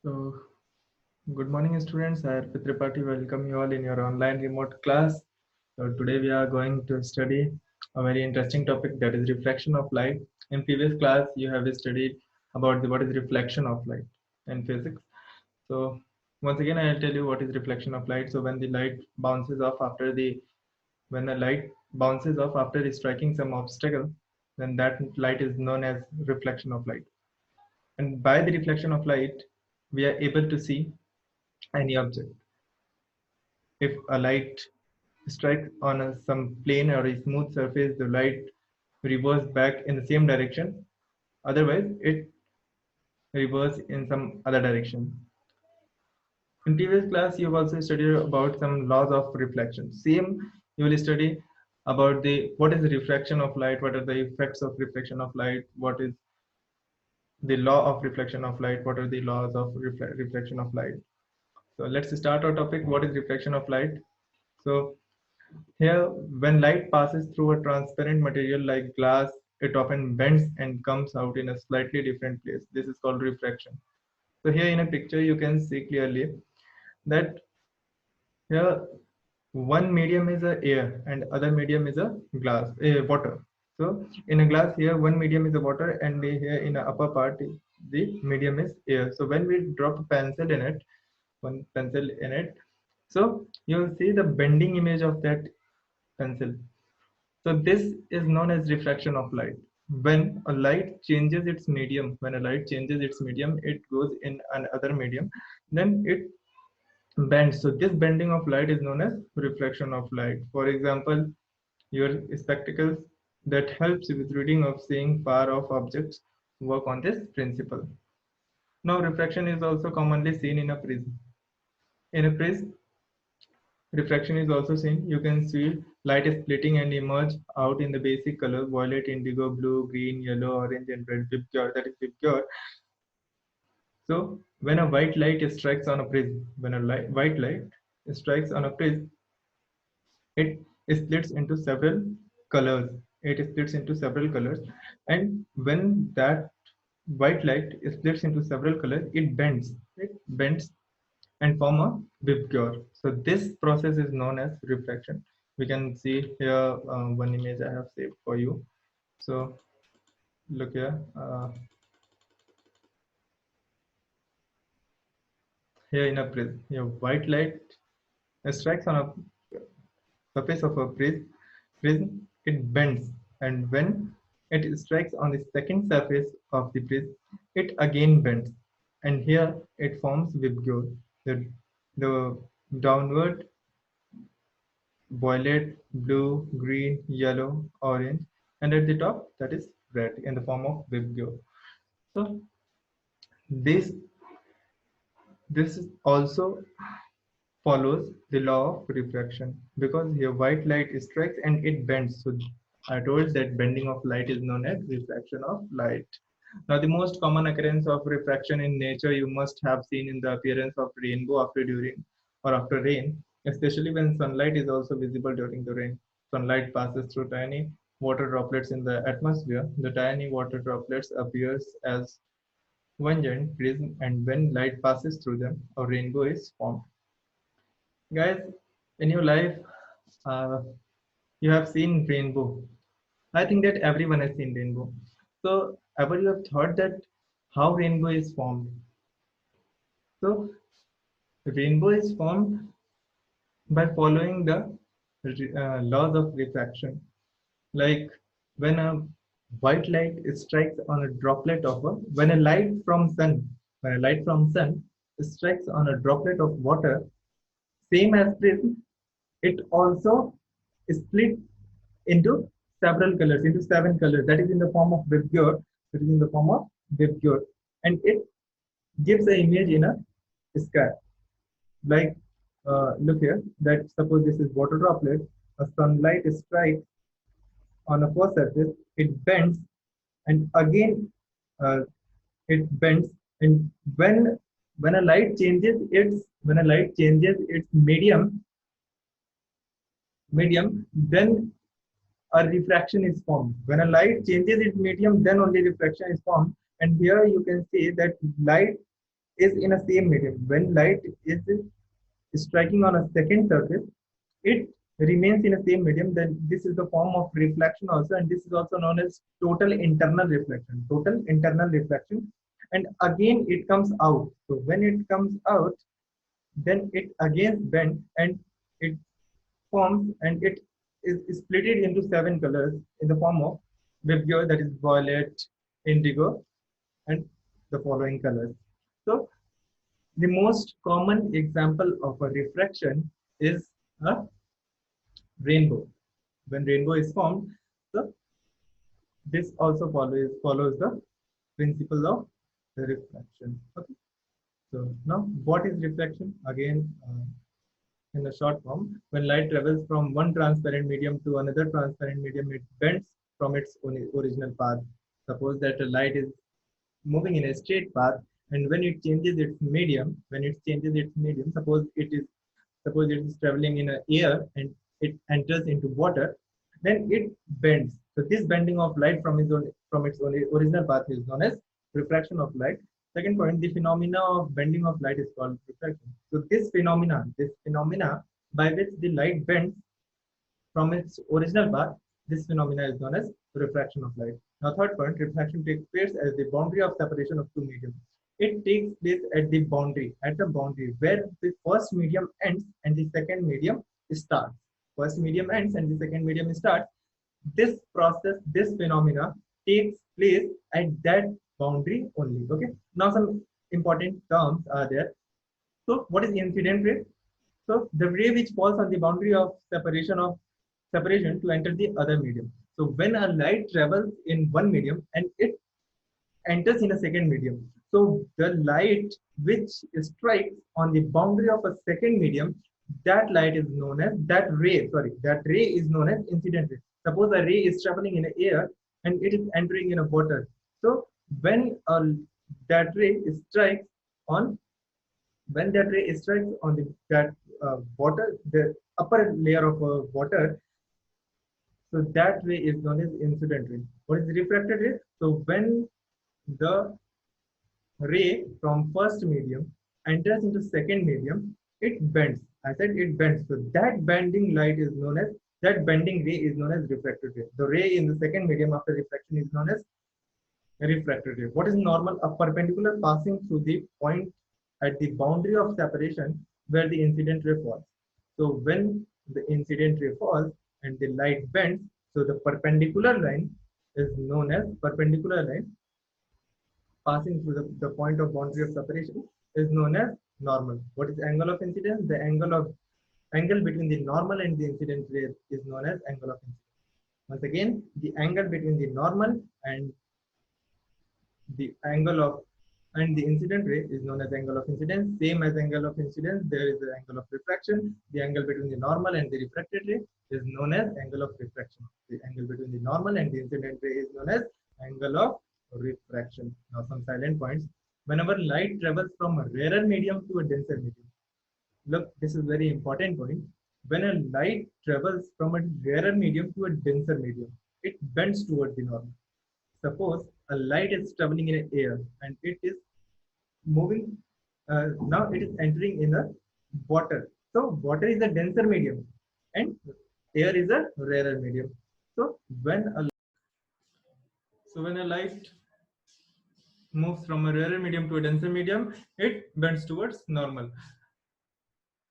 So, good morning, students. I, Arpit Tripathi, welcome you all in your online remote class. So, today we are going to study a very interesting topic, that is reflection of light. In previous class, you have studied about what is reflection of light in physics. So, once again, I'll tell you what is reflection of light. So, when the light bounces off after striking some obstacle, then that light is known as reflection of light. And by the reflection of light, we are able to see any object. If a light strikes on some plane or a smooth surface, the light reverses back in the same direction. Otherwise, it reverses in some other direction. In previous class, you have also studied about some laws of reflection. Same, you will study about the what is the refraction of light, what are the effects of reflection of light, what is the law of reflection of light, what are the laws of reflection of light. So let's start our topic. What is reflection of light? So here, when light passes through a transparent material like glass, it often bends and comes out in a slightly different place. This is called refraction. So here in a picture, you can see clearly that here one medium is a air and other medium is a water. So in a glass here, one medium is a water, and here in the upper part, the medium is air. So when we drop a pencil in it, one pencil in it, so you'll see the bending image of that pencil. So this is known as refraction of light. When a light changes its medium, it goes in another medium, then it bends. So this bending of light is known as reflection of light. For example, your spectacles that helps with reading of seeing far off objects work on this principle. Now refraction is also commonly seen in a prism. In a prism, refraction is also seen. You can see light is splitting and emerge out in the basic colors: violet, indigo, blue, green, yellow, orange, and red. Vibgyor, that is Vibgyor. So when a white light strikes on a prism, white light strikes on a prism, it splits into several colors. It splits into several colors, and when that white light splits into several colors, it bends. It bends and form a Vibgyor. So this process is known as refraction. We can see here one image I have saved for you. So look here. Here in a prism, here white light strikes on a surface of a prism, it bends, and when it strikes on the second surface of the prism, it again bends, and here it forms Vibgyor. The downward violet, blue, green, yellow, orange, and at the top that is red in the form of Vibgyor. So this this also follows the law of refraction, because here white light strikes and it bends. So I told that bending of light is known as refraction of light. Now the most common occurrence of refraction in nature you must have seen in the appearance of rainbow after during or after rain, especially when sunlight is also visible during the rain. Sunlight passes through tiny water droplets in the atmosphere. The tiny water droplets appears as one giant prism, and when light passes through them, a rainbow is formed. Guys, in your life, uh, you have seen rainbow. I think that everyone has seen rainbow. So, ever you have thought that how rainbow is formed? So, rainbow is formed by following the laws of refraction. Like when a white light strikes on a droplet of a when a light from sun when a light from sun strikes on a droplet of water, same as prism, it also split into several colors, into seven colors. That is in the form of Vibgyor. It is in the form of Vibgyor, and it gives an image in a sky. Like, look here. That suppose this is water droplet. A sunlight strikes on a first surface. It bends, and again uh, it bends. And when a light changes its medium, then a refraction is formed. When a light changes its medium, then only refraction is formed. And here you can see that light is in a same medium. When light is striking on a second surface, it remains in a same medium. Then this is the form of reflection also, and this is also known as total internal reflection. Total internal reflection, and again it comes out. So when it comes out, then it again bends and it forms and it is split it into 7 colors in the form of Vibgyor, that is violet, indigo, and the following colors. So the most common example of a refraction is a rainbow. When rainbow is formed, so this also follows the principle of the refraction. Okay. So now, what is reflection? Again, in a short form, when light travels from one transparent medium to another transparent medium, it bends from its original path. Suppose that a light is moving in a straight path, and when it changes its medium, suppose it is traveling in a air and it enters into water, then it bends. So this bending of light from its original path is known as refraction of light. Second point, the phenomena of bending of light is called refraction. So this phenomena by which the light bends from its original path, this phenomena is known as refraction of light. Now, third point, refraction takes place as the boundary of separation of two mediums. It takes place at the boundary where the first medium ends and the second medium starts. First medium ends and the second medium starts. This process, this phenomena takes place at that boundary only. Okay. Now, some important terms are there. So, what is incident ray? So, the ray which falls on the boundary of separation to enter the other medium. So, when a light travels in one medium and it enters in a second medium, so the light which strikes on the boundary of a second medium, that light is known as that ray is known as incident ray. Suppose a ray is traveling in air and it is entering in a water. So when that ray strikes on that water, the upper layer of water, so that ray is known as incident ray. What is refracted ray? So when the ray from first medium enters into second medium, it bends. I said it bends. So that bending ray is known as refracted ray. The ray in the second medium after refraction is known as refracted ray. What is normal? A perpendicular passing through the point at the boundary of separation where the incident ray falls. So when the incident ray falls and the light bends, so the perpendicular line is known as passing through the point of boundary of separation is known as normal. What is angle of incidence? The angle between the normal and the incident ray is known as angle of incidence. Once again, the angle between the normal and the angle of and the incident ray is known as angle of incidence. Same as angle of incidence, there is the angle of refraction. The angle between the normal and the refracted ray is known as angle of refraction. The angle between the normal and the incident ray is known as angle of refraction. Now, some silent points. Whenever light travels from a rarer medium to a denser medium, look, this is very important point. When a light travels from a rarer medium to a denser medium, it bends toward the normal. Suppose a light is traveling in air and it is moving. Now it is entering in the water. So water is a denser medium and air is a rarer medium. So when a light moves from a rarer medium to a denser medium, it bends towards normal.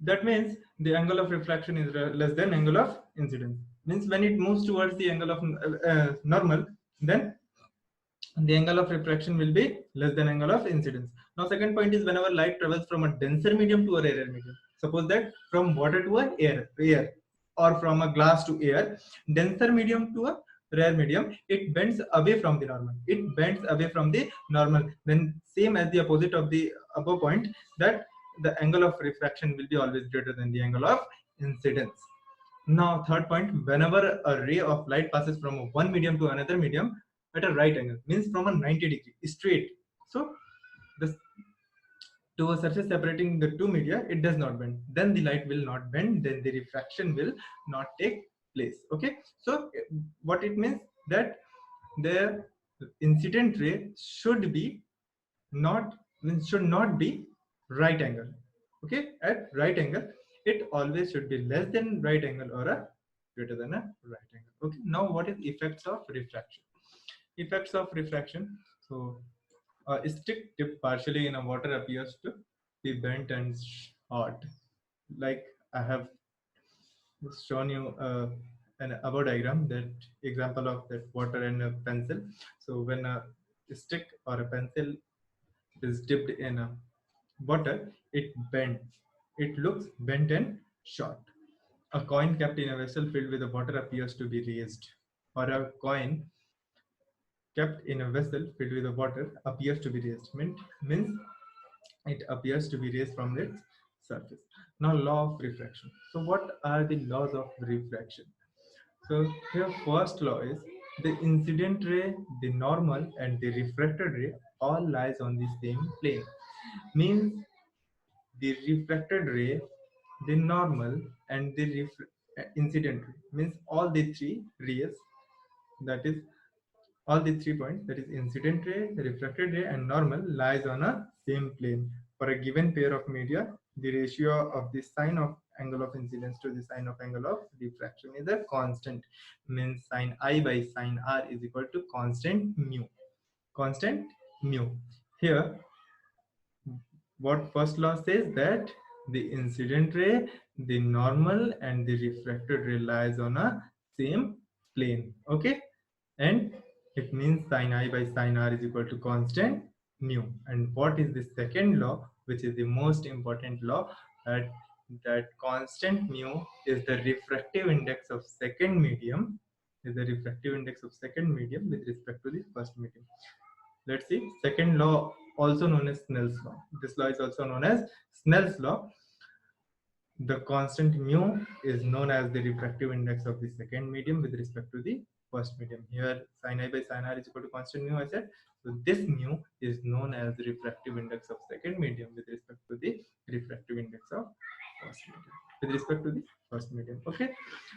That means the angle of refraction is less than angle of incidence. Means when it moves towards the angle of normal, then the angle of refraction will be less than angle of incidence. Now, second point is whenever light travels from a denser medium to a rarer medium. Suppose that from water to a air, or from a glass to air, denser medium to a rare medium, it bends away from the normal. Then same as the opposite of the above point, that the angle of refraction will be always greater than the angle of incidence. Now, third point, whenever a ray of light passes from one medium to another medium at a right angle, means from a 90-degree straight. So, this to a surface separating the two media, it does not bend. Then the light will not bend. Then the refraction will not take place. Okay. So, what it means that the incident ray should be not means should not be right angle. Okay, at right angle it always should be less than right angle or a greater than a right angle. Okay, now what is effects of refraction? Effects of refraction. So a stick dipped partially in a water appears to be bent and short. Like I have shown you an above diagram, that example of that water and a pencil. So when a stick or a pencil is dipped in a water, it bends. It looks bent and short. A coin kept in a vessel filled with the water appears to be raised, or a coin kept in a vessel filled with the water appears to be raised. Means it appears to be raised from its surface. Now, law of refraction. So, what are the laws of refraction? So, here first law is the incident ray, the normal, and the refracted ray all lies on the same plane. Means the refracted ray, the normal, and the incident ray, means all the three rays, that is all the 3 points, that is incident ray, the refracted ray, and normal, lies on a same plane. For a given pair of media, the ratio of the sine of angle of incidence to the sine of angle of diffraction is a constant. Means sine I by sine R is equal to constant mu. Constant mu. Here, what first law says, that the incident ray, the normal, and the refracted ray lies on a same plane. Okay, and it means sine I by sine R is equal to constant mu. And what is the second law, which is the most important law, that constant mu is the refractive index of second medium, is the refractive index of second medium with respect to the first medium. Let's see, second law, also known as Snell's law. This law is also known as Snell's law. The constant mu is known as the refractive index of the second medium with respect to the first medium. Here, sin I by sin R is equal to constant mu, I said. So this mu is known as the refractive index of second medium with respect to the refractive index of first medium. With respect to the first medium. Okay.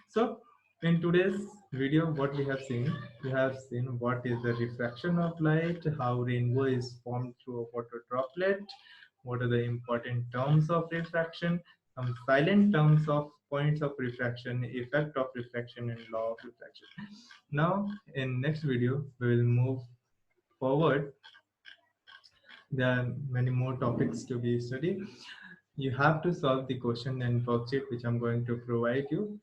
So in today's video, what we have seen what is the refraction of light, how rainbow is formed through a water droplet, what are the important terms of refraction, some silent terms of points of refraction, effect of refraction, and law of refraction. Now, in next video, we will move forward. There are many more topics to be studied. You have to solve the question and worksheet which I'm going to provide you.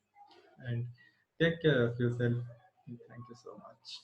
And take care of yourself. Thank you so much.